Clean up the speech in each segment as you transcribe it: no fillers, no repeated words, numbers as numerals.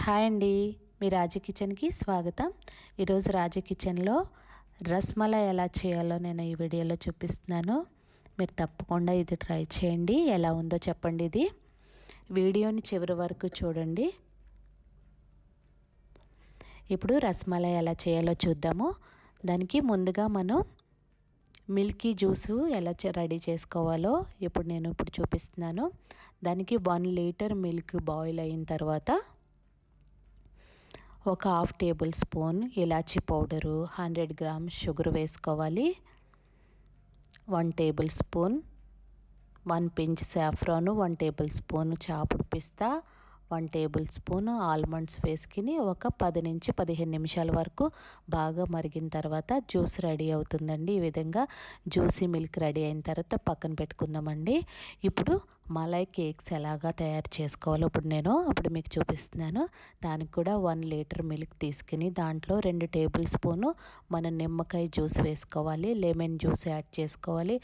Hi అండి, మీ రాజీ కిచెన్కి స్వాగతం. ఈరోజు రాజీ కిచెన్లో రసమలై ఎలా చేయాలో నేను ఈ వీడియోలో చూపిస్తున్నాను. మీరు తప్పకుండా ఇది ట్రై చేయండి. ఎలా ఉందో చెప్పండి. ఇది వీడియోని చివరి వరకు చూడండి. ఇప్పుడు రసమలై ఎలా చేయాలో చూద్దాము. దానికి ముందుగా మనం మిల్కీ జ్యూసు ఎలా రెడీ చేసుకోవాలో ఇప్పుడు చూపిస్తున్నాను. దానికి 1 లీటర్ మిల్క్ బాయిల్ అయిన తర్వాత ఒక హాఫ్ టేబుల్ స్పూన్ ఇలాచీ పౌడరు, 100 గ్రామ్స్ షుగర్ వేసుకోవాలి. 1 tablespoon 1 pinch saffron, 1 tablespoon chopped పిస్తా, 1 టేబుల్ స్పూన్ ఆల్మండ్స్ వేసుకుని ఒక 10 నుంచి 15 నిమిషాల వరకు బాగా మరిగిన తర్వాత జ్యూస్ రెడీ అవుతుందండి. ఈ విధంగా జ్యూసీ మిల్క్ రెడీ అయిన తర్వాత పక్కన పెట్టుకుందామండి. ఇప్పుడు మలై కేక్స్ ఎలాగా తయారు చేసుకోవాలో ఇప్పుడు మీకు చూపిస్తున్నాను. దానికి కూడా 1 లీటర్ మిల్క్ తీసుకుని దాంట్లో 2 టేబుల్ స్పూను మన నిమ్మకాయ జ్యూస్ వేసుకోవాలి. లెమన్ జ్యూస్ యాడ్ చేసుకోవాలి.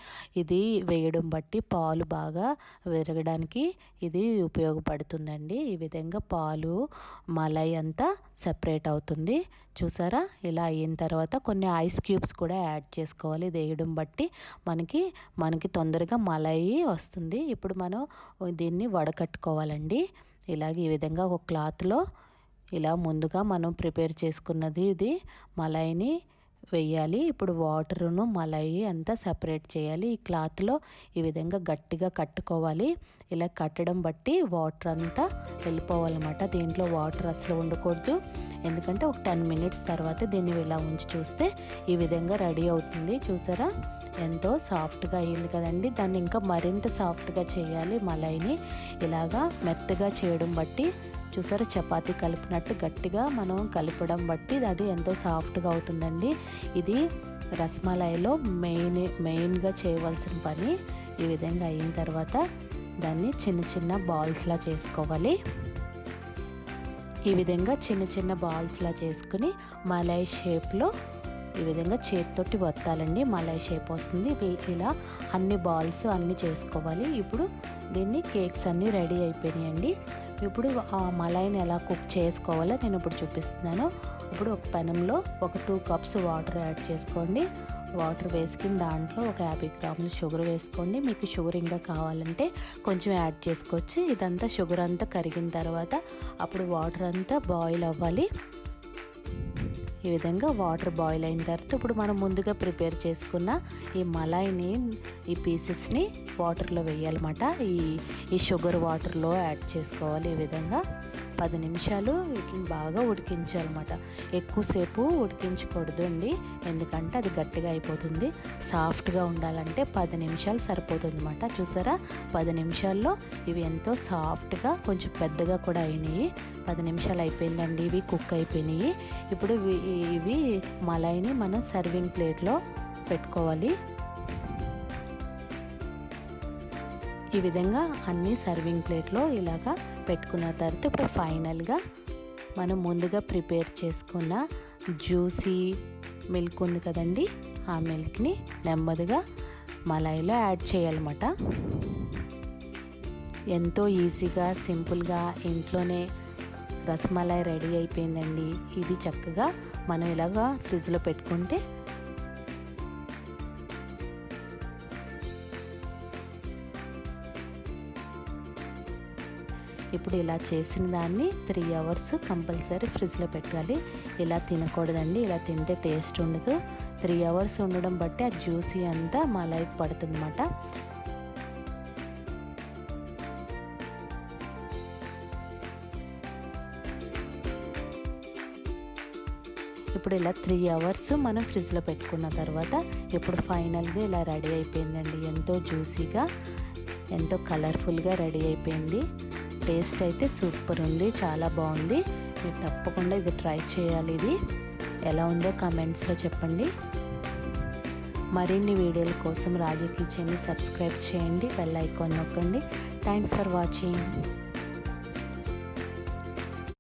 ఇది వేయడం బట్టి పాలు బాగా విరగడానికి ఇది ఉపయోగపడుతుందండి. ఈ విధంగా పాలు మలై అంతా సెపరేట్ అవుతుంది. చూసారా? ఇలా అయిన తర్వాత కొన్ని ఐస్ క్యూబ్స్ కూడా యాడ్ చేసుకోవాలి. ఇది వేయడం బట్టి మనకి తొందరగా మలై వస్తుంది. ఇప్పుడు మనం దీన్ని వడకట్టుకోవాలండి. ఈ విధంగా ఒక క్లాత్లో ఇలా ముందుగా మనం ప్రిపేర్ చేసుకున్నది ఇది మలైని వేయాలి. ఇప్పుడు వాటరును మలై అంతా సపరేట్ చేయాలి. ఈ క్లాత్లో ఈ విధంగా గట్టిగా కట్టుకోవాలి. ఇలా కట్టడం బట్టి వాటర్ అంతా వెళ్ళిపోవాలన్నమాట. దీంట్లో వాటర్ అసలు ఉండకూడదు. ఎందుకంటే ఒక 10 మినిట్స్ తర్వాత దీన్ని ఇలా ఉంచి చూస్తే ఈ విధంగా రెడీ అవుతుంది. చూసారా? ఎంతో సాఫ్ట్గా అయ్యింది కదండి. దాన్ని ఇంకా మరింత సాఫ్ట్గా చేయాలి. మలైని ఇలాగా మెత్తగా చేయడం బట్టి చూసారా, చపాతీ కలిపినట్టు గట్టిగా మనం కలపడం బట్టి అది ఎంతో సాఫ్ట్గా అవుతుందండి. ఇది రసమలైలో మెయిన్గా చేయవలసిన పని. ఈ విధంగా అయిన తర్వాత దాన్ని చిన్న చిన్న బాల్స్లా చేసుకోవాలి. ఈ విధంగా చిన్న చిన్న బాల్స్లా చేసుకుని మలై షేప్లో ఈ విధంగా చేతితోటి వత్తాలండి. మలై షేప్ వస్తుంది. ఇలా అన్ని బాల్స్ అన్నీ చేసుకోవాలి. ఇప్పుడు దీన్ని కేక్స్ అన్నీ రెడీ అయిపోయినాయండి. ఇప్పుడు ఆ మలైని ఎలా కుక్ చేసుకోవాలో నేను ఇప్పుడు చూపిస్తున్నాను. ఇప్పుడు ఒక పెనంలో ఒక 2 కప్స్ వాటర్ యాడ్ చేసుకోండి. వాటర్ వేసుకుని దాంట్లో ఒక 50 గ్రాములు షుగర్ వేసుకోండి. మీకు షుగర్ ఇంకా కావాలంటే కొంచెం యాడ్ చేసుకోవచ్చు. ఇదంతా షుగర్ అంతా కరిగిన తర్వాత అప్పుడు వాటర్ అంతా బాయిల్ అవ్వాలి. ఈ విధంగా వాటర్ బాయిల్ అయిన తర్వాత ఇప్పుడు మనం ముందుగా ప్రిపేర్ చేసుకున్న ఈ మలైని ఈ పీసెస్ని వాటర్లో వేయాలన్నమాట. ఈ షుగర్ వాటర్లో యాడ్ చేసుకోవాలి. ఈ విధంగా 10 నిమిషాలు వీటిని బాగా ఉడికించాలన్నమాట. ఎక్కువసేపు ఉడికించకూడదు అండి, ఎందుకంటే అది గట్టిగా అయిపోతుంది. సాఫ్ట్గా ఉండాలంటే 10 నిమిషాలు సరిపోతుంది అన్నమాట. చూసారా? 10 నిమిషాల్లో ఇవి ఎంతో సాఫ్ట్గా కొంచెం పెద్దగా కూడా అయినాయి. 10 నిమిషాలు అయిపోయిందండి. ఇవి కుక్ అయిపోయినాయి. ఇప్పుడు ఇవి మలైని మనం సర్వింగ్ ప్లేట్లో పెట్టుకోవాలి. ఈ విధంగా అన్ని సర్వింగ్ ప్లేట్లో ఇలాగా పెట్టుకున్న తర్వాత ఇప్పుడు ఫైనల్గా మనం ముందుగా ప్రిపేర్ చేసుకున్న జ్యూసీ మిల్క్ ఉంది కదండి, ఆ మిల్క్ని నెమ్మదిగా మలైలో యాడ్ చేయాలన్నమాట. ఎంతో ఈజీగా సింపుల్గా ఇంట్లోనే రసమలై రెడీ అయిపోయిందండి. ఇది చక్కగా మనం ఇలాగా ఫ్రిడ్జ్లో పెట్టుకుంటే ఇప్పుడు ఇలా చేసిన దాన్ని 3 అవర్స్ కంపల్సరీ ఫ్రిడ్జ్లో పెట్టాలి. ఇలా తినకూడదండి. ఇలా తింటే టేస్ట్ ఉండదు. 3 అవర్స్ ఉండడం బట్టి ఆ జ్యూసీ అంతా మలైకి పడుతుంది అన్నమాట. ఇప్పుడు ఇలా 3 అవర్స్ మనం ఫ్రిడ్జ్లో పెట్టుకున్న తర్వాత ఇప్పుడు ఫైనల్గా ఇలా రెడీ అయిపోయిందండి. ఎంతో జ్యూసీగా ఎంతో కలర్ఫుల్గా రెడీ అయిపోయింది. టేస్ట్ అయితే సూపర్ ఉంది, చాలా బాగుంది. మీరు తప్పకుండా ఇది ట్రై చేయాలి. ఇది ఎలా ఉందో కామెంట్స్లో చెప్పండి. మరిన్ని వీడియోల కోసం రాజీ కిచెన్ని సబ్స్క్రైబ్ చేయండి, బెల్ ఐకాన్ నొక్కండి. Thanks for watching.